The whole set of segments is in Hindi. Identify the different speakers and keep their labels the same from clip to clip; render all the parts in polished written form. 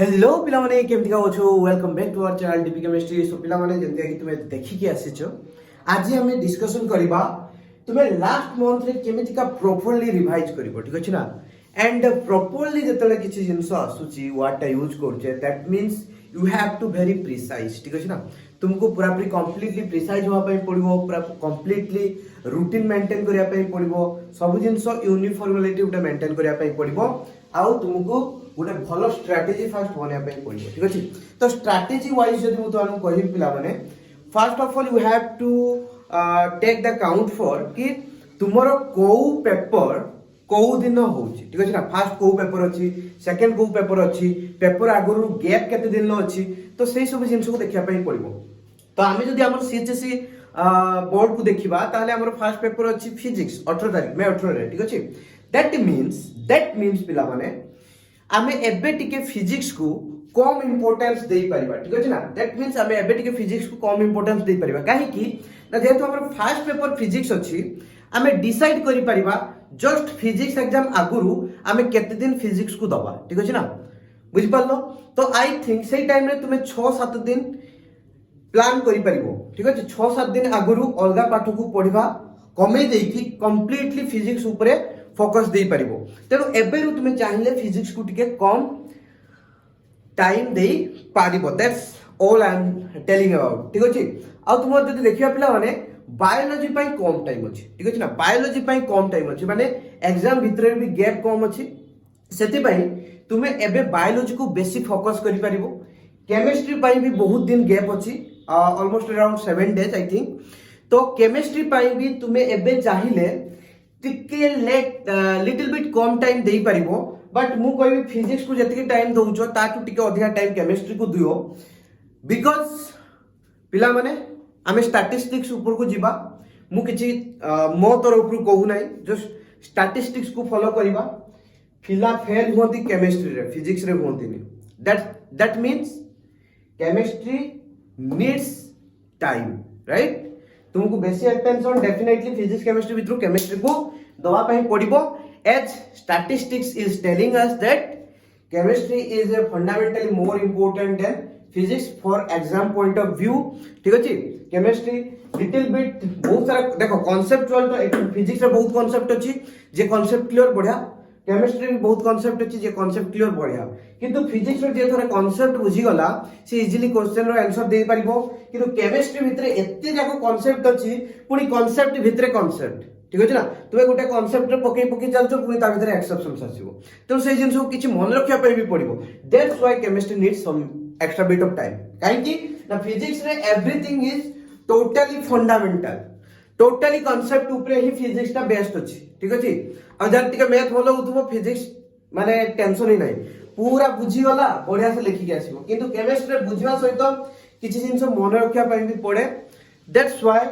Speaker 1: हेलो पिला माने केमति का अछो welcome back to our channel DP chemistry. So पिला माने जेंति कि तुमे देखि के आसीचो आज हम डिस्कशन करबा तुमे लास्ट मंथ रे केमिति का प्रॉपर्ली रिवाइज करबो ठीक अछि ना। एंड प्रॉपर्ली जतले किछि जिंस आसुची व्हाट आई यूज करछे that means you have to very precise ठीक अछि ना। तुमको पूरा पूरी कंप्लीटली प्रिसाइज होवा पई पड़िबो, पूरा कंप्लीटली रूटीन मेंटेन करिया पई पड़िबो, सब जिंस यूनिफॉर्मिलिटी उटा मेंटेन करिया पई पड़िबो आउ तुमको गोटे भल स्ट्राटेजी फास्ट बनया पई पड़िबो ठीक अछि। तो स्ट्राटेजी वाइज जदि मु तुमको कहि पिला माने first of all you have to take the count for कि तुमरो को पेपर को दिन होची ठीक अछि ना। फर्स्ट को पेपर अछि, सेकंड को पेपर अछि, पेपर आगुरु गैप केते दिन लो अछि, तो सेही सब जिंस को देखिया पई पड़िबो। तो आमे जदि हमर सीएचएससी बोर्ड को देखिबा ताले हमर फर्स्ट पेपर अछि फिजिक्स 18 तारिख मे 18 रे ठीक अछि। दैट मींस पिला माने आमे एबे टिके फिजिक्स को कम इंपोर्टेंस देई परिबा ठीक अछि ना। दैट मींस आमे एबे टिके फिजिक्स को कम इंपोर्टेंस देई परिबा काहे कि ना जेहेतु हमर फर्स्ट पेपर फिजिक्स अछि आमे डिसाइड करि परिबा जस्ट फिजिक्स एग्जाम आगुरु आमे केते दिन फिजिक्स को दबा ठीक अछि ना। बुझि पालो तो आई थिंक सेही टाइम रे तुमे 6-7 दिन प्लान करि परिबो ठीक अछि। 6-7 दिन आगुरु अलगा पाठ को पढिबा कमे देकी कंप्लीटली फिजिक्स ऊपर फोकस दे परिबो। तेनु एबे रु तुमे चाहिले फिजिक्स को टिके कम टाइम दे पारिबो। That's all I am telling about ठीक अछि। आ तुम जदि देखिया पिला माने बायोलॉजी पई कम टाइम अछि ठीक अछि ना। बायोलॉजी पई कम टाइम अछि माने एग्जाम भितरे भी गैप कम अछि, सेति पई तुमे एबे बायोलॉजी को बेसी फोकस करि परिबो। केमिस्ट्री पई भी बहुत दिन गैप अछि, almost around 7 days I think. तो केमिस्ट्री पई भी तुमे एबे चाहिले टिके लेट लिटिल बिट कम टाइम देई परिबो, बट मु कहबी फिजिक्स को जति टाइम दउछो ताकू टिके अधिका टाइम केमिस्ट्री को दियो। बिकॉज पिला माने आमे स्टैटिस्टिक्स ऊपर को जिबा, मु किछि मो तरफ रु कहू नाही, जस्ट स्टैटिस्टिक्स को फॉलो करिबा। फिला फेल होती केमिस्ट्री रे, फिजिक्स रे होती नहीं। That means chemistry needs time right. तुमको बेसी अटेंशन डेफिनेटली फिजिक्स केमिस्ट्री भितर केमिस्ट्री को दवा पई पड़िबो। As statistics is telling us that chemistry is a fundamentally more important than physics for exam point of view ठीक अछि। केमिस्ट्री लिटिल बिट बहुत सारा देखो कॉन्सेप्चुअल, तो फिजिक्स रे बहुत कॉन्सेप्ट अछि जे कॉन्सेप्ट क्लियर बढ़िया, केमिस्ट्री में बहुत कॉन्सेप्ट अछि जे कॉन्सेप्ट क्लियर बढ़िया, किंतु फिजिक्स रे जे थोड़ा कॉन्सेप्ट बुझी गला से इजीली क्वेश्चन रो आंसर दे परिबो। किंतु केमिस्ट्री भितरे एते जाको कॉन्सेप्ट अछि, पुनी कॉन्सेप्ट भितरे कॉन्सेप्ट ठीक अछि ना। तुमे गोटे कॉन्सेप्ट रे पकई चलछो पुनी ता भितरे एक्सेप्शंस आसीबो, तो से जिंस को किछि मन रखिया पई भी पड़िबो। That's why chemistry needs some extra bit of time. काहे कि ना फिजिक्स रे everything is totally fundamental, totally concept ऊपर ही फिजिक्स ता बेस्ट अछि ठीक अछि। आ जन टिके मैथ भलो होतबो फिजिक्स माने टेंशन ही नाही, पूरा बुझी गला बढ़िया से लिखि के आसीबो। किंतु केमिस्ट्री रे बुझिबा सहित किछि जिंस मन रखिया पई भी पड़े। That's why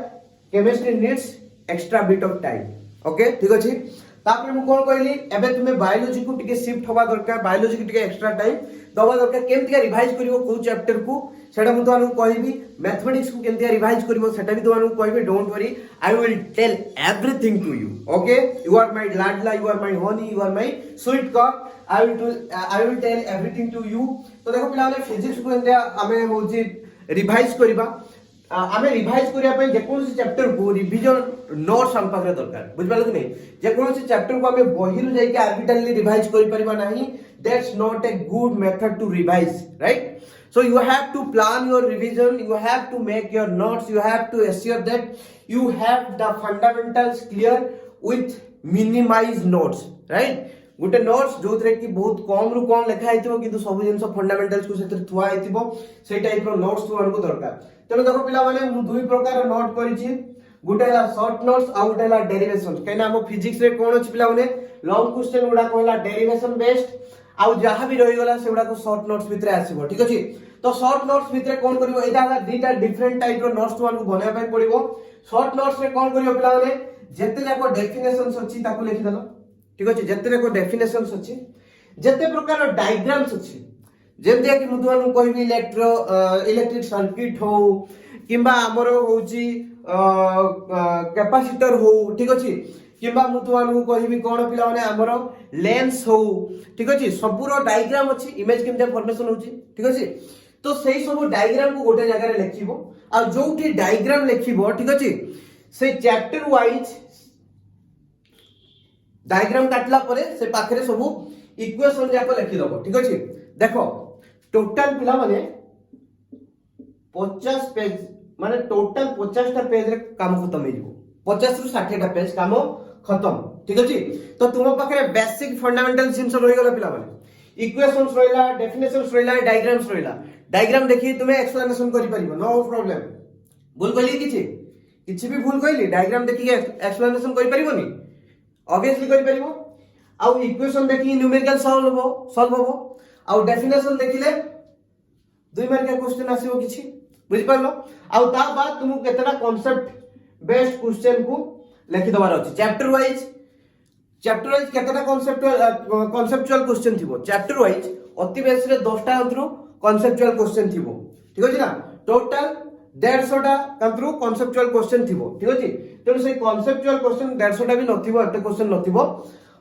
Speaker 1: chemistry needs extra bit of time okay ठीक अछि। तापर मु कोन कहली एबे तुमे बायोलॉजी को टिके शिफ्ट होबा दरकार, बायोलॉजी को टिके एक्स्ट्रा टाइम दबा दरकार। केमतिका रिवाइज करिवो को चैप्टर को सेटा मु तोनु कहबी। मैथमेटिक्स को केमतिका रिवाइज करिवो सेटा भी तोनु कहबी। Don't worry, I will tell everything to you okay. You are my लाडला, you are my honey, you are my sweet cock. I will tell everything to you. तो देखो पिला ने फिजिक्स को एंडिया हमें होची रिवाइज करिबा। आमे रिवाइज करिया पे जे कोन चैप्टर को रिवीजन नोट्स हम पाखरे दरकार बुझ पालो कि नहीं। जे कोन चैप्टर को आमे बही रु जाई के आर्बिट्रली रिवाइज करि परिबा नाही, that's not a good method to revise right. So you have to plan your revision, you have to make your notes, you have to assure that you have the fundamentals clear with minimized notes right। गोटे नोट्स जो थरे कि बहुत कम रु कम लिखा हेतिबो किंतु सब जिंस फंडामेंटल्स को सेतिर थुआ हेतिबो, से टाइप रो नोट्स तो हमको दरकार। चलो देखो पिला माने मु दुई प्रकार नोट करिछि, गोटे ला शॉर्ट नोट्स आ गोटे ला डेरिवेशन। कहिना हम फिजिक्स रे कोन अछि पिला माने लॉन्ग क्वेश्चन गुडा कहला डेरिवेशन बेस्ड, आ जहां भी रहि गला से गुडा को शॉर्ट नोट्स भितरे आसीबो ठीक अछि। तो शॉर्ट नोट्स भितरे कोन करिवो, एटा दुईटा डिफरेंट टाइप रो नोट्स तुमको बनेया पई पड़िबो। शॉर्ट नोट्स रे कोन करिवो पिला माने जेते जाको डेफिनेशंस अछि ताको लिखि देलो ठीक अछि। जेते जाको डेफिनेशंस अछि, जेते प्रकार डायग्राम्स अछि, जेते कि मु तुमको कहबी इलेक्ट्रिक सर्किट हो किंबा हमरो होउची कैपेसिटर हो ठीक अछि, किंबा मु तुमको कहबी कोन पिला माने हमरो लेंस हो ठीक अछि सबुरो डायग्राम अछि इमेज केमते फॉर्मेशन होछि ठीक अछि तो सेही सब डायग्राम को गोटे जगह रे लिखिबो आ जोठी डायग्राम लिखिबो ठीक अछि से चैप्टर वाइज डायग्राम काटला परे से पाखरे सब इक्वेशन जाको लिखि दबो ठीक अछि देखो टोटल पिला माने 50 पेज माने टोटल 50 टा पेज रे काम खत्म हो जिवो 50 रु 60 टा पेज काम खत्म ठीक अछि तो तुम पाखरे बेसिक फंडामेंटल जिंस रहि गला पिला माने इक्वेशंस रहिला डेफिनेशंस रहिला डायग्राम्स रहिला डायग्राम देखि तुमे एक्सप्लेनेशन करि परिबो नो प्रॉब्लम भूल कइली किछि भी भूल कइली डायग्राम देखि एक्सप्लेनेशन करि परिबोनी ऑब्वियसली करि परिबो आ इक्वेशन देखि न्यूमेरिकल सॉल्व हो आ डेफिनेशन देखिले 2 मार्क का क्वेश्चन आसीबो किछि बुझि पालो आ ता बाद तुमको केतना कांसेप्ट बेस्ड क्वेश्चन को लिखि दबार अछि चैप्टर वाइज केतना कांसेप्चुअल क्वेश्चन थिबो चैप्टर वाइज अति बेसी रे 10 टा अंतरु कांसेप्चुअल क्वेश्चन थिबो ठीक अछि ना टोटल 150 टा अंतरु कांसेप्चुअल क्वेश्चन थिबो ठीक अछि तेनु से कांसेप्चुअल क्वेश्चन 150 टा भी नथिबो एते क्वेश्चन नथिबो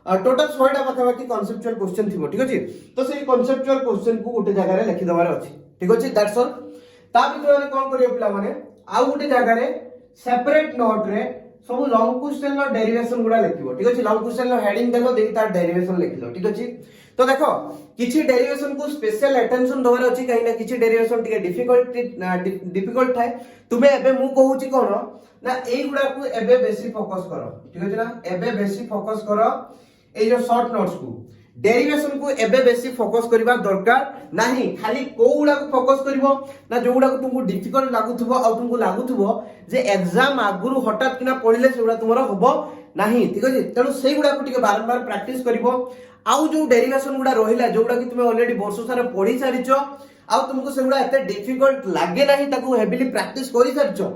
Speaker 1: टोटल 100 टा पाखापाखि कांसेप्चुअल क्वेश्चन थिबो ठीक अछि तो से कांसेप्चुअल क्वेश्चन को गोटे जगह रे लिखि दबार अछि ठीक अछि दैट्स ऑल ता भितर कोन करियो पिला माने आ गोटे जगह रे सेपरेट नोट रे सब लॉन्ग क्वेश्चन रो डेरिवेशन गुडा लिखिबो ठीक अछि लॉन्ग क्वेश्चन रो हेडिंग देलो देई तार डेरिवेशन लिखिलो ठीक अछि तो देखो किछि डेरिवेशन को स्पेशल अटेंशन दबार अछि काहे ना किछि डेरिवेशन टिके डिफिकल्ट थाए तुमे एबे मु कहूची कोन ना एई गुडा को एबे बेसी फोकस करो ठीक अछि ना एबे बेसी फोकस करो ए जो शॉर्ट नोट्स को डेरिवेशन को एबे बेसी फोकस करबा दरकार नाही खाली कोउडा को फोकस करबो ना जोउडा को तुमको डिफिकल्ट लागुथबो आ तुमको लागुथबो जे एग्जाम आगुरु हठात किना पढिले सेउडा तुमरो हबो नाही ठीक अछि तनो सेई गुडा को टिके बारंबार प्रैक्टिस करबो आउ जो डेरिवेशन गुडा रहिला जोउडा कि तुमे ऑलरेडी वर्ष सारा पढि सारिचो आउ तुमको सेउडा एते डिफिकल्ट लागे नाही ताको हेविली प्रैक्टिस करि सारिचो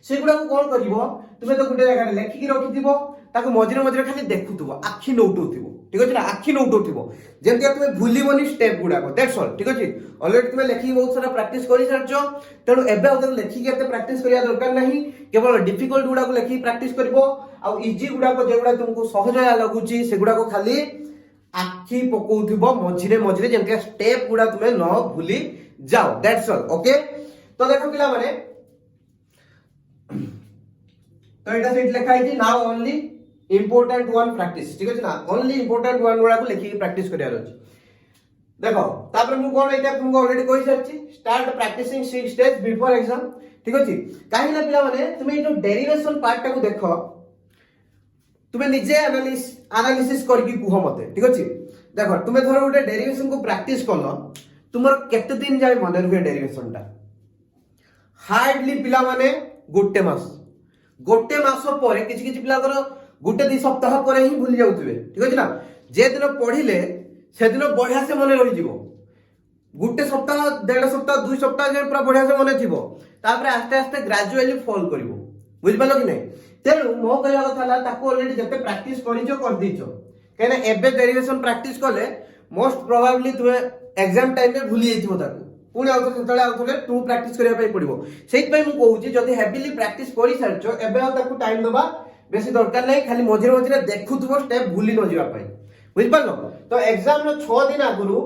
Speaker 1: सेगुडा को कोन करिवो तुमे तो गुटे जगह लेखि कि रखिथिबो ताको मझिरे मझिरे खाली देखुथबो आखि नउटुथिबो ठीक अछि ना आखि नउटुथिबो जेंति तुमे भूलिबोनी स्टेप गुडा को दैट्स ऑल ठीक अछि ऑलरेडी तुमे लेखि बहुत सारा प्रैक्टिस करि सारचो तेनु एबे अगर लेखि केते प्रैक्टिस करिया दरकार नाही केवल डिफिकल्ट गुडा को लेखि प्रैक्टिस करबो आ इजी गुडा को जेगुडा तुमको सहज लागुची सेगुडा को खाली आखि पकोउथिबो मझिरे मझिरे जेंति स्टेप गुडा तुमे न भूली जाओ दैट्स ऑल ओके तो देखो पिला माने तो एटा सेट लिखा है now only important one practice ठीक अछि ना ओनली इंपोर्टेंट वन गुडा को लेखि प्रैक्टिस करियार अछि देखो तापर मु कोन एटा तुमको ऑलरेडी कहि सारछि start practicing 6 stage before exam ठीक अछि काहे ना पिला माने तुमे जो डेरिवेशन पार्ट टा को देखो तुमे निजे एनालिसिस करके कुह मते ठीक अछि देखो तुमे धरो गोटे डेरिवेशन को प्रैक्टिस करलो तुमर केते दिन जाय मन रहे डेरिवेशन टा हार्डली पिला माने गोटे मास परे किछि किछि पिला कर गोटे 2 सप्ताह परे ही भूली जाउतबे ठीक अछि ना जे दिन पढिले से दिन बढ़िया से मने रहि जिवो गोटे सप्ताह 1.5 सप्ताह 2 सप्ताह जे पूरा बढ़िया से मने थिबो तापर आस्ते आस्ते ग्रेजुअली फॉल करिवो बुझ पालो कि नै तेनु मो कहया कथा ला ताको ऑलरेडी जते प्रैक्टिस करिचो कर दिचो केने एबे डेरिवेशन प्रैक्टिस करले मोस्ट प्रोबेबली तुमे एग्जाम टाइम में भूली जाइथिबो ताको पुणी आउथले तू प्रैक्टिस करिया पई पड़िबो सेहि पई मु कहूची जदी हेविली प्रैक्टिस करि सारचो एबे आ ताको टाइम दबा बेसी दरकार नै खाली मझिरे मझिरे देखुथबो स्टेप भूली न जिवा पई बुझ पालो तो एग्जाम रो 6 दिन आगुरु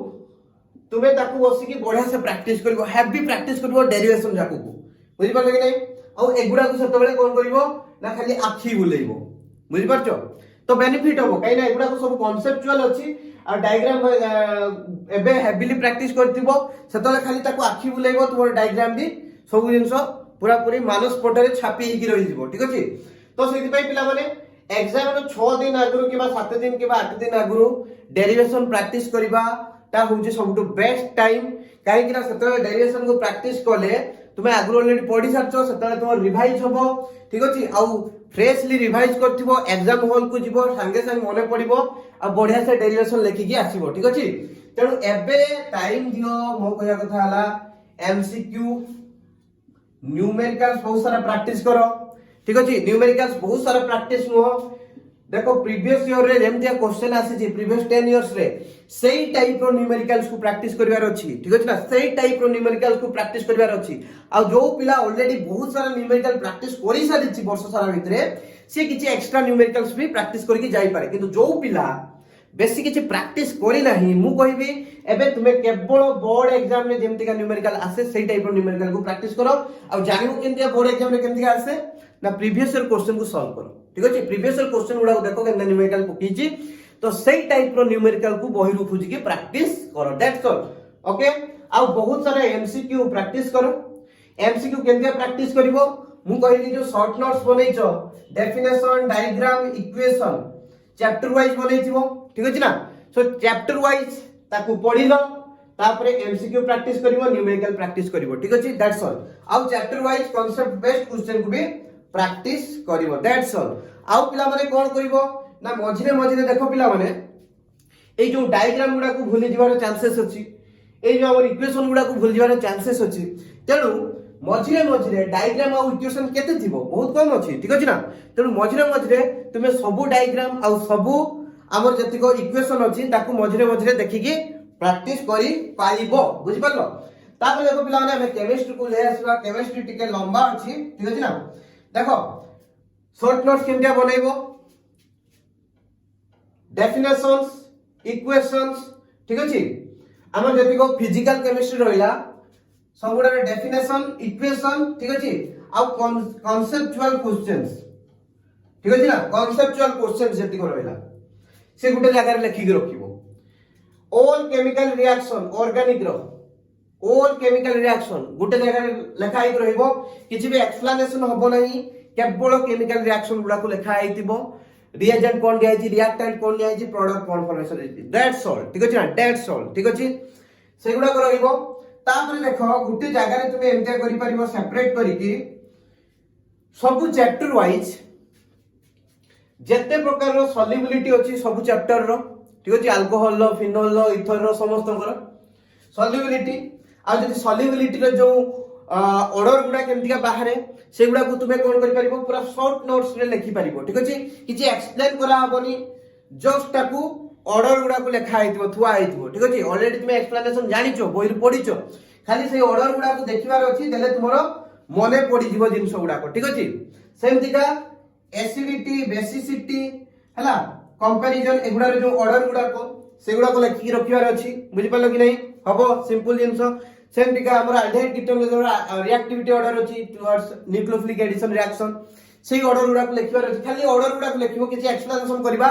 Speaker 1: तुमे ताको बसी की बढ़िया से प्रैक्टिस करबो हेवी प्रैक्टिस करबो डेरिवेशन जाको को बुझ पालो कि नै आ एगुडा को सतबेले कोन करबो ना खाली आखी बुलेइबो बुझ पारचो तो बेनिफिट होबो काई ना एगुडा को सब कांसेप्चुअल अछि आ डायग्राम एबे हेविली प्रैक्टिस करथिबो सेतले खाली ताको आखी बुलेइबो तोर डायग्राम भी सब जिंसो पूरा पूरी मानस पटरे छापी हिकी रहि जिवो ठीक अछि तो सेति पई पिला माने एग्जाम रो 6 दिन आगुरु किबा 7 दिन किबा 8 दिन आगुरु डेरिवेशन प्रैक्टिस करबा ता होउची सबटु बेस्ट टाइम काहे कि ना सेतले डेरिवेशन को प्रैक्टिस करले तुमे आगुरु ऑलरेडी पढी सारचो सेतले तुम रिवाइज होबो ठीक अछि आ फ्रेशली रिवाइज करथिबो एग्जाम हॉल को जिवो संगे संग मने पड़िबो आ बढ़िया से डेरिवेशन लेखि की आसीबो ठीक अछि तेनु एबे टाइम दियो मो कहया कथा हला एमसीक्यू न्यूमेरिकल्स बहुत सारा प्रैक्टिस करो ठीक अछि न्यूमेरिकल्स बहुत सारा प्रैक्टिस नो देखो प्रीवियस ईयर रे जेमतिया क्वेश्चन आसी प्रीवियस 10 इयर्स रे सेही टाइप रो न्यूमेरिकल्स को प्रैक्टिस करिवार अछि ठीक अछि ना सेही टाइप रो न्यूमेरिकल्स को प्रैक्टिस करिवार अछि आ जो पिला ऑलरेडी बहुत सारा न्यूमेरिकल प्रैक्टिस करि सारिछि वर्ष सारा भितरे से किछि एक्स्ट्रा न्यूमेरिकल्स भी प्रैक्टिस करके जाई पारे किंतु जो पिला बेसी किछि प्रैक्टिस करि नाही मु कहिबी एबे तुमे केवल बोर्ड एग्जाम रे जेमतिका न्यूमेरिकल आसे सेही टाइप रो न्यूमेरिकल को प्रैक्टिस करो आ जानिबो केनतिया बोर्ड एग्जाम रे केनतिका आसे ना प्रीवियस ईयर क्वेश्चन को सॉल्व करो ठीक अछि प्रीवियस ईयर क्वेश्चन गुडा देखो केनता न्यूमेरिकल पकीछि तो सेही टाइप रो न्यूमेरिकल को बही रु खोजि के प्रैक्टिस करो दैट्स ऑल ओके आ बहुत सारा एमसीक्यू प्रैक्टिस करो एमसीक्यू केनतिया प्रैक्टिस करिवो मु कहिली जो शॉर्ट नोट्स बनेइछो definition diagram equation chapter wise बनेइथिबो ठीक अछि ना सो चैप्टर वाइज ताकू पढिलो तापरे एमसीक्यू प्रैक्टिस करिवो न्यूमेरिकल प्रैक्टिस करिवो ठीक अछि दैट्स ऑल आउ chapter wise concept based question को भी प्रैक्टिस करिवो दैट्स ऑल आउ पिला माने कोन करिवो ना मझिरे मझिरे देखो पिला माने ए जो डायग्राम गुडा को भूली जिवार चांसेस अछि ए जो हमर इक्वेशन गुडा को भूली जिवार चांसेस अछि तेनु मझिरे मझिरे डायग्राम आ इक्वेशन केते थिबो बहुत कम अछि ठीक अछि ना तेनु मझिरे मझिरे तुमे सबु डायग्राम आ सबु हमर जतिको इक्वेशन अछि ताकू मझिरे मझिरे देखि के प्रैक्टिस करी पाइबो बुझि पारलो तापर देखो पिला माने हम केमिस्ट्री को ले आसीबा केमिस्ट्री टिके लंबा अछि ठीक अछि ना देखो शॉर्ट नोट्स केनटा बनेइबो डेफिनेशंस इक्वेशंस ठीक अछि हमर जतिको फिजिकल केमिस्ट्री रहिला सबुडा डेफिनेशन इक्वेशन ठीक अछि आ कॉन्सेप्चुअल क्वेश्चंस ठीक अछि ना कॉन्सेप्चुअल क्वेश्चंस जतिको रहिला से गुटे जगह रे लिखि के रखिबो ऑल केमिकल रिएक्शन ऑर्गेनिक रो ऑल केमिकल रिएक्शन गुटे जगह रे लिखा आइ रहइबो किछि भी एक्सप्लेनेशन होबो नाही केवल केमिकल रिएक्शन गुडा को लिखा आइतिबो रिएजेंट कोन दिया आइछि रिएक्टेंट कोन दिया आइछि प्रोडक्ट कोन फॉर्मेशन आइछि दैट्स ऑल ठीक अछि ना दैट्स ऑल ठीक अछि से गुडा को रहइबो तापर देखो गुटे जगह रे तुमे एमतिया करि परिबो सेपरेट करि कि सब चैप्टर वाइज जेते प्रकार रो सॉल्युबिलिटी अछि सब चैप्टर रो ठीक अछि अल्कोहल रो फिनोल रो इथर रो समस्त रो सॉल्युबिलिटी आ जति सॉल्युबिलिटी रो जो ऑर्डर गुडा केमतिका बाहरे से गुडा को तुमे कोन करि परिबो पूरा शॉर्ट नोट्स रे लिखि परिबो ठीक अछि किछि एक्सप्लेन करा हबनी जस्ट ताकू ऑर्डर गुडा को लिखा आइतिबो थुआ आइतिबो ठीक अछि ऑलरेडी तुमे एक्सप्लेनेशन जानिचो बोइर पढिचो खाली से ऑर्डर गुडा को देखिबार अछि देले तुमरो मने पडी जीवो जिंस गुडा को ठीक अछि सेमतिका एसिडिटी बेसिसिटी हला कंपैरिजन एगुडा रे जो ऑर्डर गुडा को सेगुडा को लिखि रखिबार अछि बुझि पालो कि नै हबो सिंपल जिंस सेमतिका हमर अल्डेहाइड कीटोन जो रिएक्टिविटी ऑर्डर अछि टुवर्ड्स न्यूक्लियोफिलिक एडिशन रिएक्शन सेही ऑर्डर गुडा को लिखिबार अछि खाली ऑर्डर गुडा को लिखिबो किछि एक्सप्लेनेशन करबा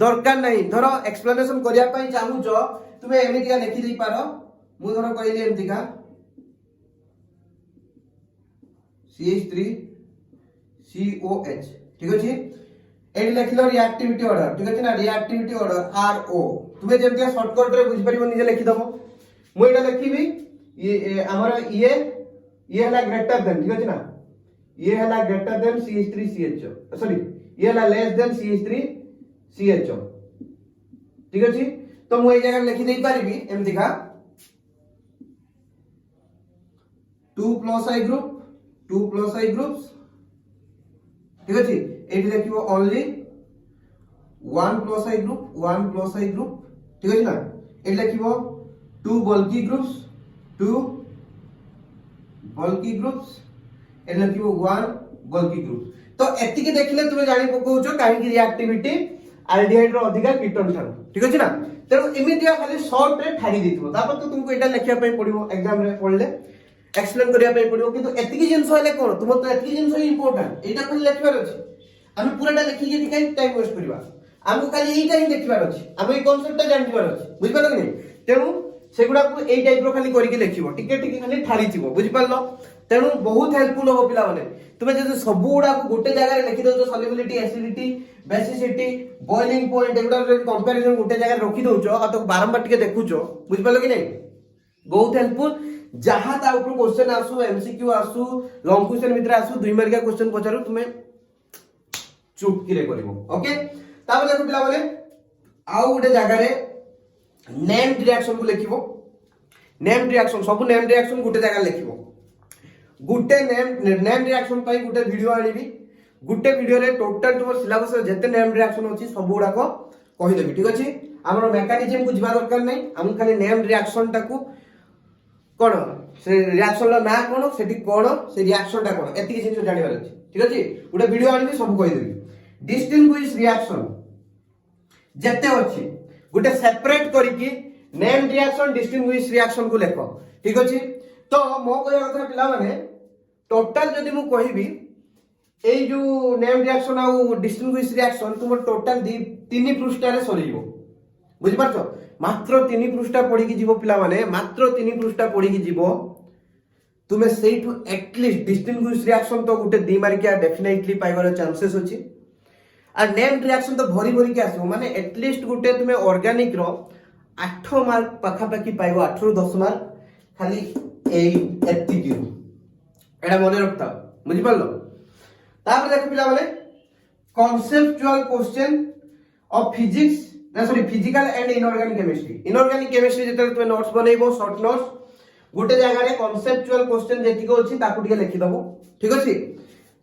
Speaker 1: दरकार नाही धरो एक्सप्लेनेशन करिया पई चाहू जो तुमे एमितिका लिखि दै पारो मु धरो कहली एमितिका CH3 COH ठीक अछि एडी लिखलो रिएक्टिविटी ऑर्डर ठीक अछि ना रिएक्टिविटी ऑर्डर RO तुमे जेमतिया शॉर्टकट रे बुझि परिबो निजे लिखि दबो मु एटा लिखिबी ये हमरा ये हला ग्रेटर देन ठीक अछि ना ये हला greater than CH3 CHO sorry ये हला लेस देन CH3 CHO ठीक अछि तो मु ए जगह लिखि देई परिबी एमतिका 2 + I ग्रुप्स ठीक अछि एठी लिखिबो ओनली 1 + I ग्रुप ठीक अछि ना एठी लिखिबो 2 बल्की ग्रुप्स एठी लिखिबो 1 बल्की ग्रुप तो एति के देखले तुमे जानि पकोउछो काहे कि रिएक्टिविटी एल्डिहाइड रो अधिका कीटोन थान ठीक अछि ना तेरो इमिडिया खाली शॉर्ट रे ठाडी दिथबो तापर तो तुमको एटा लिखिया पय पडिबो एग्जाम रे पढले एक्सप्लेन करिया पय पडिबो किंतु एति के जिंस होले कोन तुम तो एति के जिंस इंपोर्टेंट एटा खाली लिखबार अछि हम पूराटा लिखि के काई टाइम वेस्ट करबा हमको खाली एटा ही देखबार अछि हम ए कांसेप्ट जानबार अछि बुझि पालो कि नै तेनु सेगुडा को ए टाइप रो खाली करि के लिखिबो टिके टिके खाली ठाडी थिबो बुझि पालो तेनु बहुत हेल्पफुल हो पिला माने तुमे जे सब गुडा को गोटे जगह रे लिखि दो तो solubility acidity basicity boiling point एगुडा रे कंपैरिजन गोटे जगह रखि दोचो आ तो बारंबार टिके देखुचो बुझि पालो कि नै बहुत हेल्पफुल जहां ता ऊपर क्वेश्चन आसु एमसीक्यू आसु लॉन्ग क्वेश्चन भीतर आसु 2 मार्क का क्वेश्चन पचारू तुमे चुटकी रे करबो ओके तापर देखो पिला माने आउ गोटे जगह रे नेम्ड रिएक्शन को लिखिबो नेम्ड रिएक्शन सब नेम्ड रिएक्शन गोटे जगह लिखिबो गुटे नेम रिएक्शन पई गुटे वीडियो आनिबी गुटे वीडियो रे टोटल तुम सिलेबस जेते नेम रिएक्शन अछि सब गुडा को कहि देबी ठीक अछि हमर मेकानिज्म को जिबा दरकार नै हम खाली नेम रिएक्शन टाकू कोन से रिएक्शन ला ना कोन सेठी कोन से रिएक्शन टा कोन एति जिंस जानिबार अछि ठीक अछि गुटे वीडियो आनिबी सब कहि देबी डिस्टिंग्विश रिएक्शन जेते अछि गुटे सेपरेट करिकी नेम रिएक्शन डिस्टिंग्विश रिएक्शन को लेखो ठीक अछि तो मो कहया कथा पिला माने टोटल जदि मु कहिबी ए जो नेम रिएक्शन आ डिस्टिंग्विश रिएक्शन तुम टोटल 3 पृष्ठ रे सरी जीवो बुझि पारछो मात्र 3 पृष्ठ पढी की जीवो पिला माने मात्र 3 पृष्ठ पढी की जीवो तुमे सेइठु एटलीस्ट डिस्टिंग्विश रिएक्शन तो गुटे 2 मार्क या डेफिनेटली पाइबार चांसेस अछि आ नेम रिएक्शन तो भरी भरी के आसो माने एटलीस्ट गुटे तुमे ऑर्गेनिक रो 8 मार्क पाखा पाखी पाइबो 8 रु 10 मार्क खाली ए एत्ती की एडा मने रखता बुझि पारलो तापर देख पिला माने कॉन्सेप्चुअल क्वेश्चन ऑफ फिजिक्स ना sorry physical and inorganic chemistry जेते तुमे नोट्स बनेइबो शॉर्ट नोट्स गुटे जगह रे कॉन्सेप्चुअल क्वेश्चन जेति को अछि ताकू टिके लिखि दबो ठीक अछि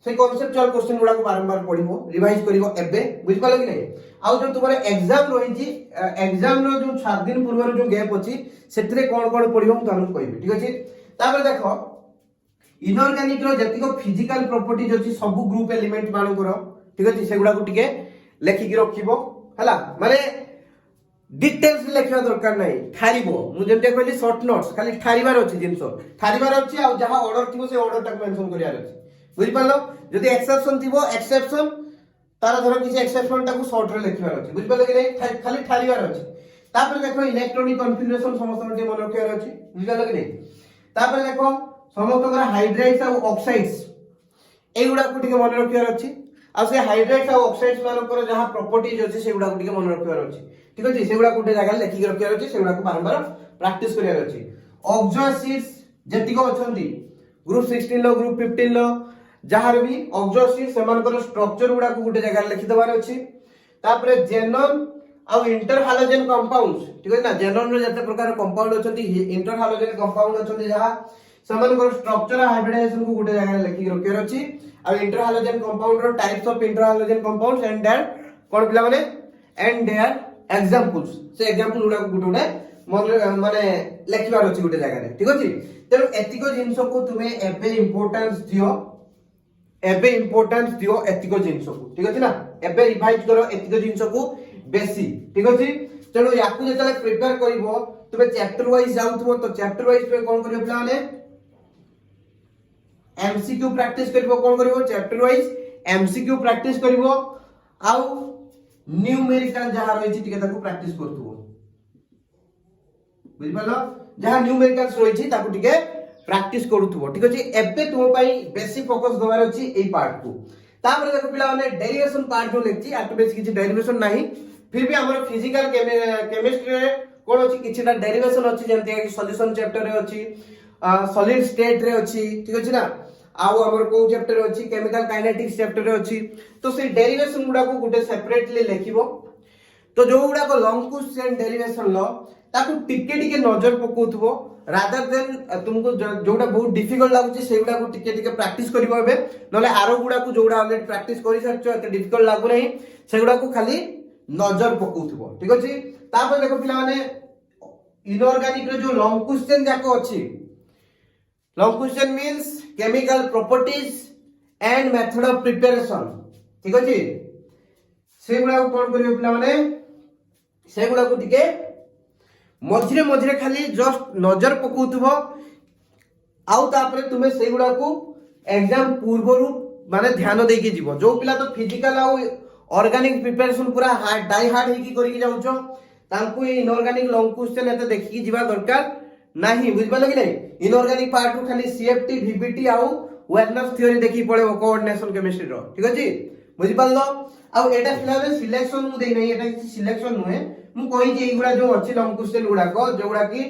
Speaker 1: से कॉन्सेप्चुअल क्वेश्चन गुडा को बारंबार पढिबो रिवाइज करिवो एबे बुझ पालो कि नै आउ जो तुम्हारे एग्जाम रही छी एग्जाम रो जो 7 दिन पूर्व जो गैप अछि सेतरे कोन कोन पढिबो हम तुमको कहबी ठीक अछि तापर देखो इनऑर्गेनिक रो जेति को फिजिकल प्रॉपर्टीज अछि सब ग्रुप एलिमेंट मानु करो ठीक अछि सेगुडा को टिके लेखि कि रखिबो हला माने डिटेल्स लेखिबा दरकार नै ठारिबो मु जेमते कहली शॉर्ट नोट्स खाली ठारिबार अछि जिंसो ठारिबार अछि आ जहा ऑर्डर थिबो से ऑर्डर तक मेंशन करियार अछि बुझि पालो जदि एक्सेप्शन थिबो एक्सेप्शन तार धर किसी एक्सेप्शन टाकू शॉर्ट रे लिखिबार अछि बुझि पालो कि नै खाली ठारिबार अछि तापर देखो इलेक्ट्रॉनिक कन्फिगरेशन समस्त टे मन रखिबार अछि बुझि पालो कि नै तापर देखो समस्त हाइड्राइड्स और ऑक्साइड्स एगुडा को टिके मन रखिबार अछि आ से हाइड्राइड्स और ऑक्साइड्स मानकर जहां प्रॉपर्टीज अछि सेगुडा को टिके मन रखिबार अछि ठीक अछि सेगुडा कोटे जगह लेखि रखिबार अछि सेगुडा को बारंबार प्रैक्टिस करियार अछि ऑक्सो एसिड्स जेति को अछंती ग्रुप 16 लो ग्रुप 15 लो जहार भी ऑक्सो एसिड्स सेमानकर स्ट्रक्चर गुडा को कोटे जगह लेखि दबार अछि तापरे जेनन आ इंटर हालोजेन कंपाउंड्स ठीक अछि ना जेनन रो जते प्रकार कंपाउंड अछंती इंटर हालोजेन कंपाउंड अछंती जहां सेमानकर स्ट्रक्चर हाइब्रिडाइजेशन को कोटे जगह लेखि रखिबार अछि आ इंटर हालोजेन कंपाउंड रो types of inter halogen compounds and their कोन पिला माने एंड देयर एग्जांपल्स से एग्जांपल गुडा को गुटे माने लेखिबार अछि गुटे जगह रे ठीक अछि तेनु एतिको जिंसो को तुमे एबे इंपोर्टेंस दियो एतिको जिंसो को ठीक अछि ना एबे रिवाइज करो एतिको जिंसो को बेसी ठीक अछि तेनु याकु जेतले प्रिपेयर करिवो तुमे चैप्टर वाइज जाउथबो तो चैप्टर वाइज पे कोन करियो प्लान है एमसीक्यू प्रैक्टिस करिवो कोन करिवो चैप्टर वाइज एमसीक्यू प्रैक्टिस करिवो आउ न्यूमेरिकल जहां रही टिके ताको प्रैक्टिस करथुबो बुझि पालो जहां न्यूमेरिकल्स रही छि ताको टिके प्रैक्टिस करूथुबो ठीक अछि एबे तुम पई बेसी फोकस दवार अछि एई पार्ट को तापर देखो पिला माने डेरिवेशन पार्ट जो लेछि आटो बेसी किछि डेरिवेशन नाही फिर भी हमर फिजिकल केमिस्ट्री रे कोन अछि किछिटा डेरिवेशन अछि जेंते कि सॉल्यूशन चैप्टर रे अछि सॉलिड स्टेट रे अछि ठीक अछि ना आउ हमर को चैप्टर अछि केमिकल काइनेटिक्स चैप्टर रे अछि तो से डेरिवेशन गुडा को गुटे सेपरेटली लेखिबो तो जो गुडा को लॉन्ग क्वेश्चन डेरिवेशन लो ताकू टिके टिके नजर पकोथबो रादर देन तुमको जोटा बहुत डिफिकल्ट लागुची सेगुडा को टिके टिके प्रैक्टिस करिवो एबे नले आरो गुडा को जोडा ऑलरेडी प्रैक्टिस करि सरछो एते डिफिकल्ट लागु नै सेगुडा को खाली नजर पकोथबो ठीक अछि तापर देखो पिला माने इनऑर्गेनिक रे जो लॉन्ग क्वेश्चन जाको अछि long question means chemical properties and method of preparation ठीक अछि सेगुडा को कोन करियो पिला माने सेगुडा को टिके मझिरे मझिरे खाली जस्ट नजर पकोथबो आउ तापरे तुमे सेगुडा को एग्जाम पूर्वरु माने ध्यान देकी जीवो जो पिला तो फिजिकल आउ ऑर्गेनिक प्रिपरेशन पूरा हार्ड डाई हार्ड हेकी करिकी जाउछो तांकु इनऑर्गेनिक लॉन्ग क्वेश्चन एते देखि जीवा दरकार नाही बुझ पालो कि नै इनऑर्गेनिक पार्ट को खाली सीएफटी वीबीटी आउ वेलनेस थ्योरी देखि पड़ेबो कोऑर्डिनेशन केमिस्ट्री रो ठीक अछि बुझि पालो आउ एटा फिलहाल सिलेक्शन मु देई नै एटा किछि सिलेक्शन नुहे मु कहि जे एगुडा जो अछि लॉन्ग क्वेश्चन गुडा को जोगुडा की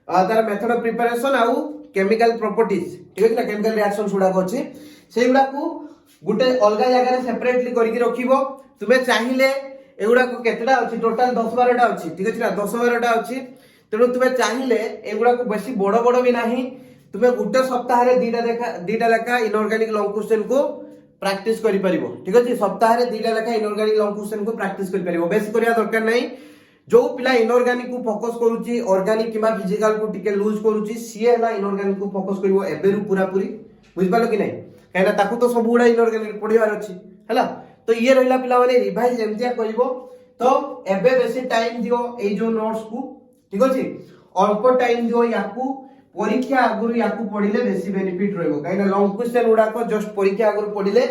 Speaker 1: तार मेथड ऑफ प्रिपरेशन आउ केमिकल प्रॉपर्टीज ठीक अछि ना केमिकल रिएक्शंस गुडा को अछि सेगुडा को गुटे अलगा जगह रे सेपरेटली करिकि रखिबो तुमे चाहिले एगुडा को केतडा अछि टोटल 10 12 टा अछि ठीक अछि ना 10 12 टा अछि तेणु तुमे चाहिले एगुडा को बेसी बड़ बड़ भी नाही तुमे गुटे सप्ताह रे दीटा लेखा इनऑर्गेनिक लॉन्ग क्वेश्चन को प्रैक्टिस करि परिबो ठीक अछि सप्ताह रे 2टा लेखा इनऑर्गेनिक लॉन्ग क्वेश्चन को प्रैक्टिस करि परिबो बेसी करिया दरकार नै जो पिला इनऑर्गेनिक को फोकस करूची ऑर्गेनिक किबा फिजिकल को टिके लूज करूची सी हला इनऑर्गेनिक को फोकस करिवो एबेरु पूरा पूरी बुझ पालो कि नै काहेना ताकू तो सब गुडा इनऑर्गेनिक पढिवार अछि हला तो ये रहिला पिला माने रिवाइज एमतिया करिवो तो एबे बेसी टाइम दियो ए जो नोट्स को ठीक अछि अल्प टाइम दियो याकू परीक्षा आगुरु याकू पढिले बेसी बेनिफिट रहइबो काहेना लॉन्ग क्वेश्चन उडा को जस्ट परीक्षा आगुरु पढिले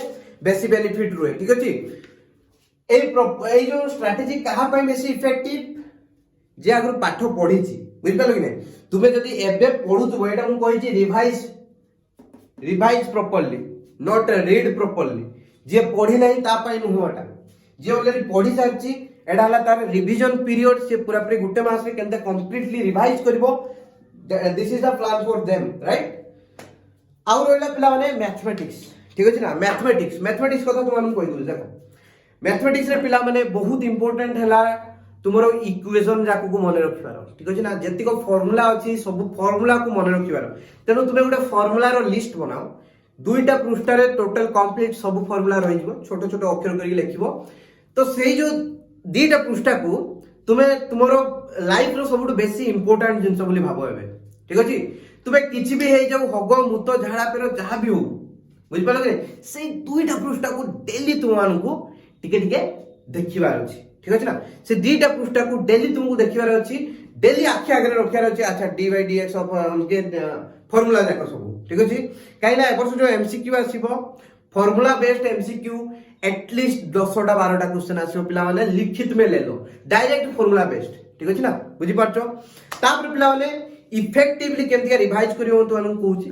Speaker 1: बेसी बेनिफिट रहे ठीक अछि ए जो स्ट्रेटजी कहा पय बेसी इफेक्टिव जे आगुरु पाठ पढिछि बुझ पालो कि नै तुमे जदी एबे पढुतबो एटा मु कहि छी revise properly not read properly जे पढि नै ता पय नुहटा जे ऑलरेडी पढि सारछि एडा हला तार रिवीजन पीरियड से पूरा पूरी गुटे मास रे केनते कंप्लीटली रिवाइज करबो this is the plan for them right आउर रहला पिला माने मैथमेटिक्स ठीक अछि ना मैथमेटिक्स कथा तुम कहि दउ देखो मैथमेटिक्स रे पिला माने बहुत इंपोर्टेंट हला तुमरो इक्वेशन जाको को मने रखिबार ठीक अछि ना जति को फार्मूला अछि सब फार्मूला को मने रखिबार तेनु तुमे गुटे फार्मूला रो लिस्ट बनाओ दुईटा पृष्ठ रे टोटल कंप्लीट सब फार्मूला रहि जिवो छोटो छोटो अक्षर करी लिखिबो तो सेही जो दुईटा पृष्ठ को तुमे तुमरो लाइफ रो सबुट बेसी इंपोर्टेंट जिंस बोली भाबो एबे ठीक अछि तुमे किछि भी हे जाऊ हगो मुतो झाड़ा पेरो जहा भी हो बुझ पालो के से दुईटा पृष्ठ को डेली तुमान को टिके टिके देखिबार अछि ठीक अछि ना से दुईटा पृष्ठ को डेली तुमको देखिबार अछि डेली आखि आगे रखियार अछि अच्छा d/dx ऑफ हमके फार्मूला जाको सब ठीक अछि काइना एबरस जो एमसीक्यू आसीबो फार्मूला बेस्ड एमसीक्यू एटलीस्ट 10टा 12टा क्वेश्चन आसीबो पिला माने लिखित में ले लो डायरेक्ट फार्मूला बेस्ड ठीक अछि ना बुझि पाछो तापर पिला माने इफेक्टिवली केमतिका रिवाइज करियो तो अनु कहूची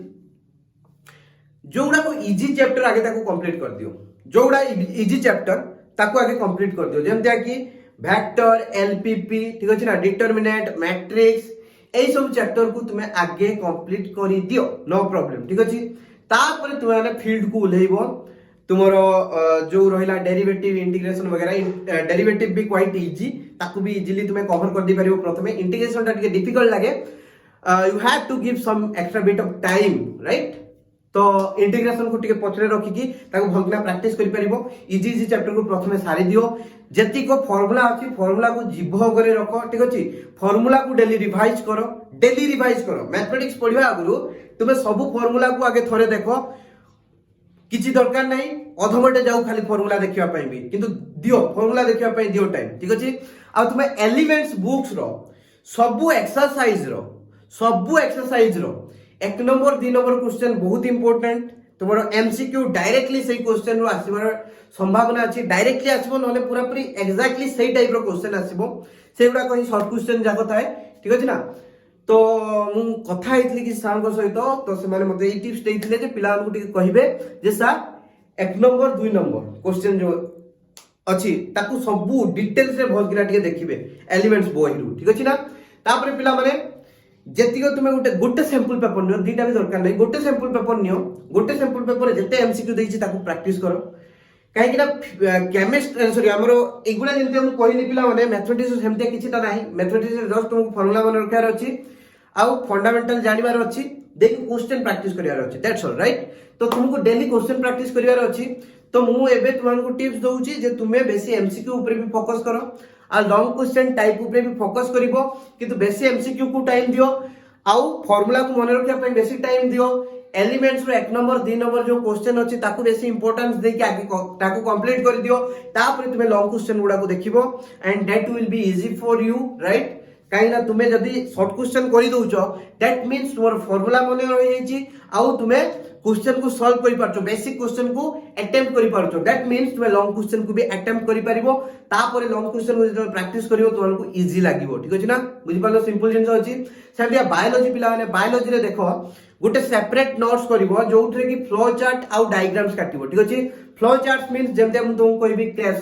Speaker 1: जोड़ा को इजी चैप्टर आगे ताको कंप्लीट कर दियो जोड़ा इजी चैप्टर ताको आगे कंप्लीट कर दियो जेमतिया कि वेक्टर एलपीपी ठीक अछि ना डिटरमिनेंट मैट्रिक्स एई सब चैप्टर को तुमे आगे कंप्लीट करी दियो नो प्रॉब्लम ठीक अछि तापर तुमे माने फील्ड को उलेइबो तुमरो जो रहिला डेरिवेटिव इंटीग्रेशन वगैरह डेरिवेटिव भी क्वाइट इजी ताको भी इजीली तुमे कवर कर दी परिबो प्रथमे इंटीग्रेशन ता टिके डिफिकल्ट लागे you have to give some extra bit of time right तो इंटीग्रेशन को टिके पछरे रखी की ताको भगना प्रैक्टिस करि परिबो इजी इजी चैप्टर को प्रथमे सारी दियो जति को फार्मूला अछि फार्मूला को जीभ करे रखो ठीक अछि फार्मूला को डेली रिवाइज करो मैथमेटिक्स पढिबा आगुरु तुमे सब फार्मूला को आगे थरे देखो किछि दरकार नै अधमटे जाऊ खाली फार्मूला देखिबा पई भी किंतु दियो फार्मूला देखिबा पई दियो टाइम ठीक अछि आ तुमे एलिमेंट्स बुक्स रो सब एक्सरसाइज रो 1 नंबर 2 नंबर क्वेश्चन बहुत इंपोर्टेंट तुम्हारा एमसीक्यू डायरेक्टली सही क्वेश्चन रो आसीबार संभावना अछि डायरेक्टली आसीबो नले पूरा पूरी एग्जैक्टली सही टाइप रो क्वेश्चन आसीबो सेगुडा कहि शॉर्ट क्वेश्चन जाको थाए ठीक अछि ना तो मु कथा हेतली कि सार को सहित तो से माने मते ई टिप्स देइथिले जे पिला को टिके कहिबे जे सर 1 नंबर 2 नंबर क्वेश्चन जो अछि ताकू सब डिटेल्स रे बहुत गिरा टिके देखिबे एलिमेंट्स बोय रु ठीक अछि ना तापर पिला माने जेतिको तुमे गोटे सैंपल पेपर नियो दीटा भी दरकार नै गोटे सैंपल पेपर नियो गोटे सैंपल पेपर जते एमसीक्यू देइछि ताकू प्रैक्टिस करो काहे कि ना केमिस्ट्री सॉरी हमरो एगुडा जेंते हम कहली पिला माने मैथमेटिक्स सेमते किछिटा नाही मैथमेटिक्स जस्ट तुमको फार्मूला मन रखार अछि आउ फंडामेंटल जानिबार अछि देख क्वेश्चन प्रैक्टिस करियार अछि दैट्स ऑल राइट तो तुमको डेली क्वेश्चन प्रैक्टिस करियार अछि तो मु एबे तुमको टिप्स दउछि जे तुमे बेसी एमसीक्यू ऊपर भी फोकस करो आ लॉन्ग क्वेश्चन टाइप ऊपर भी फोकस करिवो किंतु बेसी एमसीक्यू को टाइम दियो आउ फार्मूला को मन रखिया पई बेसी टाइम दियो एलिमेंट्स रो 1 नंबर 2 नंबर जो क्वेश्चन अछि ताकू बेसी इंपोर्टेंस दे के आगे ताकू कंप्लीट कर दियो तापर तुमे लॉन्ग क्वेश्चन गुडा को देखिवो and that will be easy for you right काइना तुमे जदी शॉर्ट क्वेश्चन करि दउचो दैट मींस तुमर फार्मूला मने रहि जाइछि आउ तुमे क्वेश्चन को सॉल्व करि पारछो बेसिक क्वेश्चन को अटेम्प्ट करि पारछो दैट मींस तुमे लॉन्ग क्वेश्चन को भी अटेम्प्ट करि परिबो तापर लॉन्ग क्वेश्चन को जब प्रैक्टिस करिवो तुमको इजी लागिवो ठीक अछि ना बुझि पालो सिंपल जिंस अछि सेबिया बायोलॉजी पिला माने बायोलॉजी रे देखो गोटे सेपरेट नोट्स करिवो जोउथरे कि फ्लो चार्ट आउ डायग्राम्स काटिवो ठीक अछि फ्लो चार्ट मींस जेमते हम तुमको कहबी क्रेब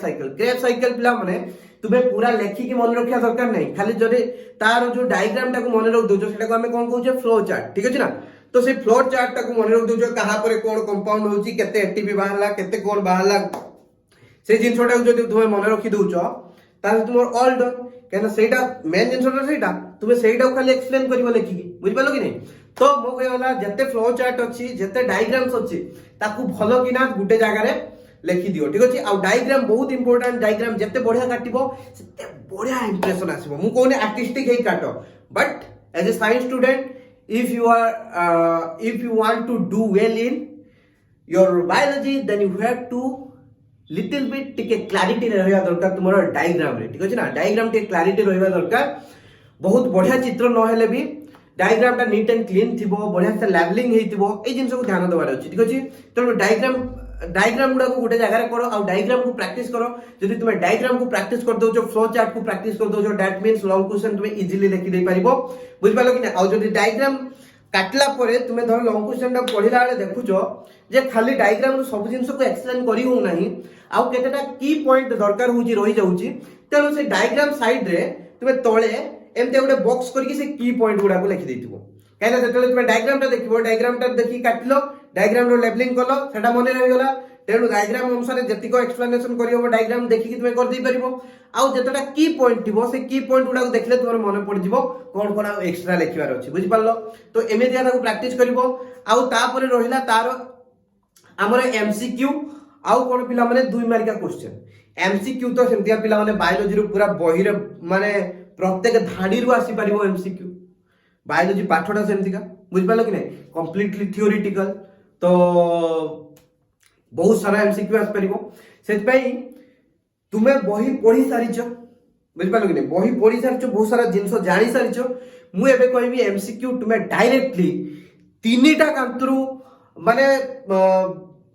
Speaker 1: साइकिल पिला माने तुमे पूरा लेखि के मन रखिया दरकार नै खाली जदि तार जो डायग्राम टा को मन रख दोजो सेटा को हमें कोन कहूजे फ्लो चार्ट ठीक अछि ना तो से फ्लो चार्ट टा को मन रख दोजो कहा पर कोन कंपाउंड होची केते एटीपी बाहरला केते कोन बाहरला से जिनसोटा जदि तुमे मन रखि दोचो ताले तुमर ऑल डन केना सेटा मेन जिनसोटा सेटा तुमे सेटा खाली एक्सप्लेन करिवो लेखि बुझ पालो कि नै तो मो कहला जते फ्लो चार्ट अछि जते डायग्राम्स अछि ताकू भलो किना गुटे जगह रे लिखि दियो ठीक अछि आ डायग्राम बहुत इंपोर्टेंट डायग्राम जते बढ़िया काटिबो सेते बढ़िया इंप्रेशन आसीबो मु कोने आर्टिस्टिक हे काटो but as a science student if you want to do well in your biology then you have to little bit टिके क्लैरिटी रहइबा दरकार तुमरो डायग्राम रे ठीक अछि ना डायग्राम टिके क्लैरिटी रहइबा दरकार बहुत बढ़िया चित्र न हेले भी डायग्राम टा नीट एंड क्लीन थिबो बढ़िया से लेवलिंग हेतिबो ए जिंस को ध्यान देबार अछि ठीक अछि तो डायग्राम गुडा को गोटे जगह रे करो आ डायग्राम को प्रैक्टिस करो जदि तुमे डायग्राम को प्रैक्टिस कर दोजो फ्लो चार्ट को प्रैक्टिस कर दोजो दैट मींस लॉन्ग क्वेश्चन तुमे इजीली लिखि दे परिबो बुझ पालो कि ना आ जदि डायग्राम काटला परे तुमे धर लॉन्ग क्वेश्चन टा पढिला बेले देखुचो जे खाली डायग्राम रो सब जिंस को एक्सप्लेन करी हो नाही आ केतेटा की पॉइंट दरकार होची रही जाउची तेनो से डायग्राम साइड रे तुमे तळे एमते गोटे बॉक्स करके से की पॉइंट गुडा को लिखि देथिबो काहे ना जतले तुमे डायग्राम टा देखिबो डायग्राम टा देखि काटलो डायग्राम रो लेबलिंग करलो सेटा मने रहि गला तेनु डायग्राम अनुसार जति को एक्सप्लेनेशन करियो डायग्राम देखि कि तुमे कर दे परिबो आ जतटा की पॉइंट थिबो से की पॉइंट गुडा को देखले तुमर मने पड़ जिवो कोन कोन एक्स्ट्रा लिखिबार अछि बुझि पारलो तो एमेदिया ताको प्रैक्टिस करिवो आ तापर रहिला तार हमर एमसीक्यू आउ कोन पिला माने 2 मार्किया क्वेश्चन एमसीक्यू तो सेमतिया पिला माने बायोलॉजी रो पूरा बही रे माने प्रत्येक धाडी रु आसी परिबो एमसीक्यू बायोलॉजी पाठटा सेमतिका बुझ पालो कि नै कंप्लीटली थ्योरेटिकल तो बहुत सारा एमसीक्यू आसी परिबो सेत पई तुमे बही पढी सारिचो बुझ पालो कि नै बही पढी सारिचो बहुत सारा जिंस जानि सारिचो मु एबे कहबी एमसीक्यू तुमे डायरेक्टली तीनटा कांतरु माने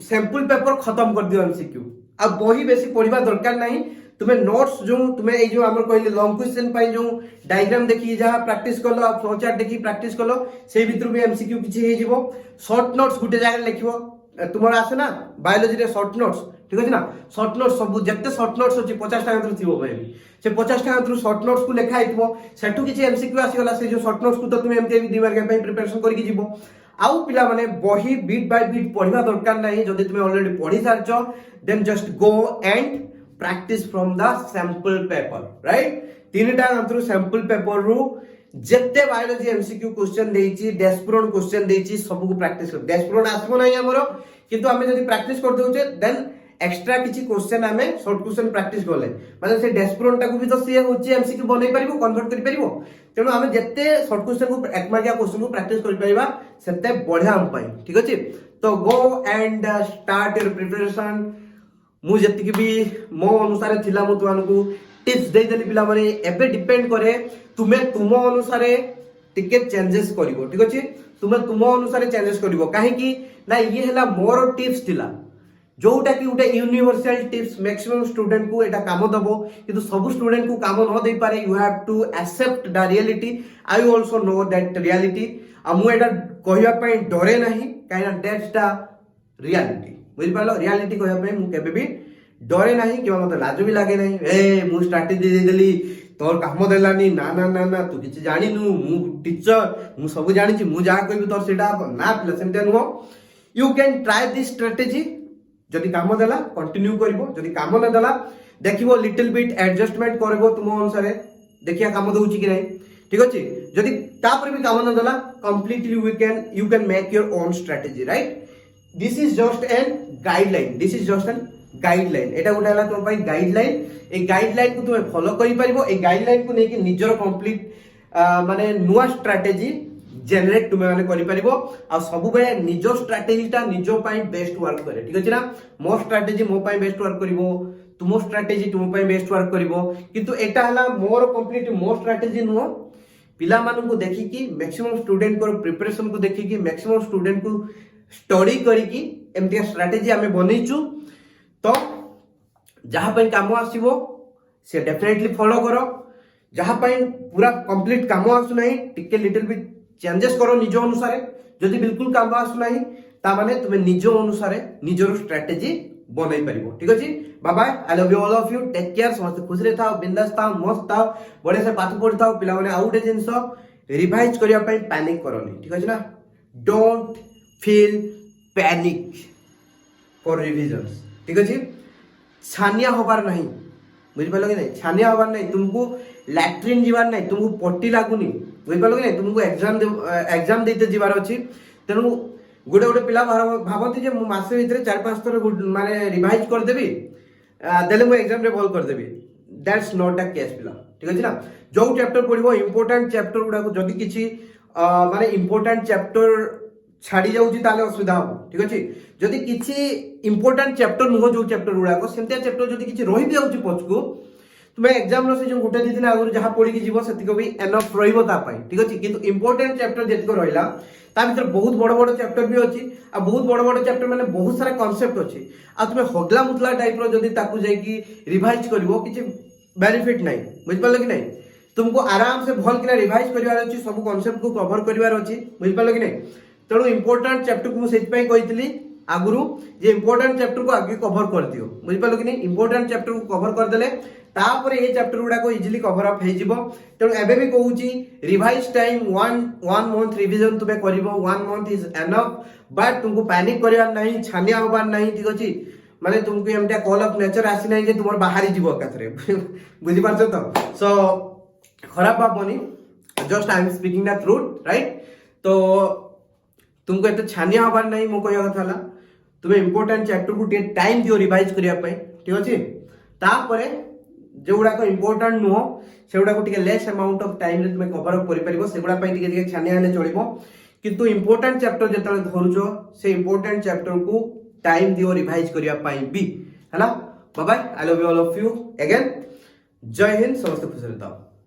Speaker 1: सैंपल पेपर खत्म कर दियो एमसीक्यू अब बही बेसी पढिबा दरकार नाही तुमे नोट्स जो तुमे ए जो हमर कहले लॉन्ग क्वेश्चन पाई जो डायग्राम देखि जहा प्रैक्टिस करलो फ्लो चार्ट देखि प्रैक्टिस करलो से भीतर भी एमसीक्यू किछि हे जिवो शॉर्ट नोट्स गुटे जगह लिखिबो तुमर आसे ना बायोलॉजी रे शॉर्ट नोट्स ठीक अछि ना शॉर्ट नोट्स सब जत्ते शॉर्ट नोट्स अछि 50 टा अंतर थिबो भाई से 50 टा अंतर शॉर्ट नोट्स को लेखा आइतबो सेठु किछि एमसीक्यू आसी गला से जो शॉर्ट नोट्स को तो तुमे एमते भी दिमाग पे प्रिपरेशन करके जिवो आउ पिला माने बही बीट बाय बीट पढिबा दरकार नाही जदि तुमे ऑलरेडी पढि सारचो then just go and practice from the sample paper right तीनटा अंतर सैंपल पेपर रु जत्ते बायोलॉजी एमसीक्यू क्वेश्चन देइची डैशबोर्ड क्वेश्चन देइची सब को प्रैक्टिस कर डैशबोर्ड आसबो नाही हमरो किंतु हमें जदि प्रैक्टिस कर दोचे देन एक्स्ट्रा किछि क्वेश्चन हमें शॉर्ट क्वेश्चन प्रैक्टिस करले माने से डैशबोर्ड टा को भी तो से होची एमसीक्यू बनै परिबो कन्वर्ट करि परिबो तेनो हमें जत्ते शॉर्ट क्वेश्चन को एक मार्किया क्वेश्चन को प्रैक्टिस करि परिबा सेते बढ़िया हम पाई ठीक अछि तो go and start your preparation मु जति भी मो अनुसार थिला मु तुमको टिप्स दे देली पिला माने एबे डिपेंड करे तुमे तुम अनुसार टिके चेंजेस करिवो ठीक अछि तुमे तुम अनुसार चेंजेस करिवो काहे कि ना ये हला मोर टिप्स थिला जोटा कि उटे यूनिवर्सल टिप्स मैक्सिमम स्टूडेंट को एटा काम दबो किंतु सब स्टूडेंट को काम न दे पारे you have to accept the reality I also know that reality आ मु एटा कहिया पई डरे नाही काहे ना दैट्स द रियलिटी बुझि पालो रियलिटी कहिया पई मु केबे भी डरे नाही कि मते लाज भी लागे नाही ए मु स्ट्रेटजी दे देली तोर काम देलानी ना ना ना ना तू किछ जानि नु मु टीचर मु सब जानि छी मु जा कहबी तोर सेटा ना pleasant no you can try this strategy जदि काम देला कंटिन्यू करिवो जदि काम न देला देखिवो लिटिल बिट एडजस्टमेंट करबो तुम अनुसार देखिया काम दउची कि नाही ठीक अछि जदि तापर भी काम न देला completely you can make your own strategy right this is just an guideline this is just an guideline एटा गोटे हला तुम पई गाइडलाइन ए गाइडलाइन को तुम फॉलो करि परिबो ए गाइडलाइन को नेकी निजर कंप्लीट माने नुवा स्ट्रेटजी जनरेट तुम माने करि परिबो आ सब बेले निजो स्ट्रेटजीटा निजो पई बेस्ट वर्क करे ठीक अछि ना मो स्ट्रेटजी मो पई बेस्ट वर्क करिवो तुमो स्ट्रेटजी तुम पई बेस्ट वर्क करिवो किंतु एटा हला मोर कंप्लीट मो स्ट्रेटजी नुहो पिला मानन को देखि कि मैक्सिमम स्टूडेंट को प्रिपरेशन को देखि कि मैक्सिमम स्टूडेंट को स्टडी करी कि एमतिया स्ट्रेटजी हमें बनैचू तो जहाँ पे काम आसीबो से डेफिनेटली फॉलो करो जहाँ पे पूरा कंप्लीट काम आसु नहीं टिके लिटिल बिट चेंजेस करो निज अनुसार जदि बिल्कुल काम आसु नहीं ता माने तुमे निज अनुसार निजर स्ट्रेटजी बनै परिबो ठीक अछि bye bye I love you all of you take care समस्त खुश रे थाओ बिंदास थाओ मस्त थाओ बड़े से पाठ पढ़ थाओ पिला माने आउटे जिंस रिवाइज करिया पई पैनिक करनी ठीक अछि ना don't feel panic for revisions ठीक अछि छानिया होबार नहीं बुझिपार कि नहीं छानिया हबार नहीं तुमको लैट्रिन जीवार नहीं तुमको पट्टी लागुनी बुझिपार कि नहीं तुमको एग्जाम देते जीवार अच्छी तेणु गोटे गोटे पिला भावती जे मु मासे भितर 4-5 थर माने रिवाइज करदेवी देले मु एग्जाम रे भल करदेवी दैट्स नॉट अ केस पिला ठीक अछि ना जो चैप्टर पढिबो इंपोर्टेंट चैप्टर गुडा को जदी किछि माने इंपोर्टेंट चैप्टर छाड़ी जाउची ताले असुविधा हो ठीक अछि जदी किछि इंपोर्टेंट चैप्टर नुहो जो चैप्टर गुडा को सेमते चैप्टर जदी किछि रहि जाउची पछकु तुमे एग्जाम रो से जो गुटे दिन आगु जहा पढि कि जीवो सेति को भी एनफ रहिबो ता पई ठीक अछि किंतु इंपोर्टेंट चैप्टर जेति को रहिला ता भीतर बहुत बड़ बड़ चैप्टर भी अछि आ बहुत बड़ बड़ चैप्टर माने बहुत सारा कांसेप्ट अछि आ तुमे होगला मुतला टाइप रो जदी ताकू जाई कि रिवाइज करबो किछि बेनिफिट नाही बुझ पालो कि नहीं तुमको आराम से भल किना रिवाइज करिवार अछि सब कांसेप्ट को कवर करिवार अछि बुझ पालो कि नहीं तेणु इंपोर्टेंट चैप्टर को मुझे कही आगुरु जे इंपोर्टेंट चैप्टर को आगे कवर कर दियो बुझ पालो कि नहीं इंपोर्टेंट चैप्टर को कवर कर देले तापर ये चैप्टर गुडा को इजीली कवर अप हे जिवो तेणु एबे भी कहूची revise time one month revision तुमे करिवो 1 मंथ इज एनफ बट तुमको पैनिक करिवार नहीं छानिया होबार नहीं ठीक अछि माने तुमको एमटा कॉल ऑफ नेचर आसी नहीं जे तुमर बाहरी जीवो कथरे बुझि पारछो तो सो खराब भाबनी just I am speaking the truth right तो तुमको एत छानिया हबार नहीं मो कहया कथा हला तुमे इंपोर्टेंट चैप्टर को टाइम दियो रिवाइज करिया पई ठीक अछि तापरे जोगुडा को इंपोर्टेंट नुहो सेगुडा को टिके लेस अमाउंट ऑफ टाइम रे तुमे कवर अप करि परिबो सेगुडा पई टिके टिके छानिया हेले चलिबो किंतु इंपोर्टेंट चैप्टर जेतले धरुचो से इंपोर्टेंट चैप्टर को टाइम दियो रिवाइज करिया पई भी हला bye bye I love you all of you again जय हिंद समस्त खुश रहता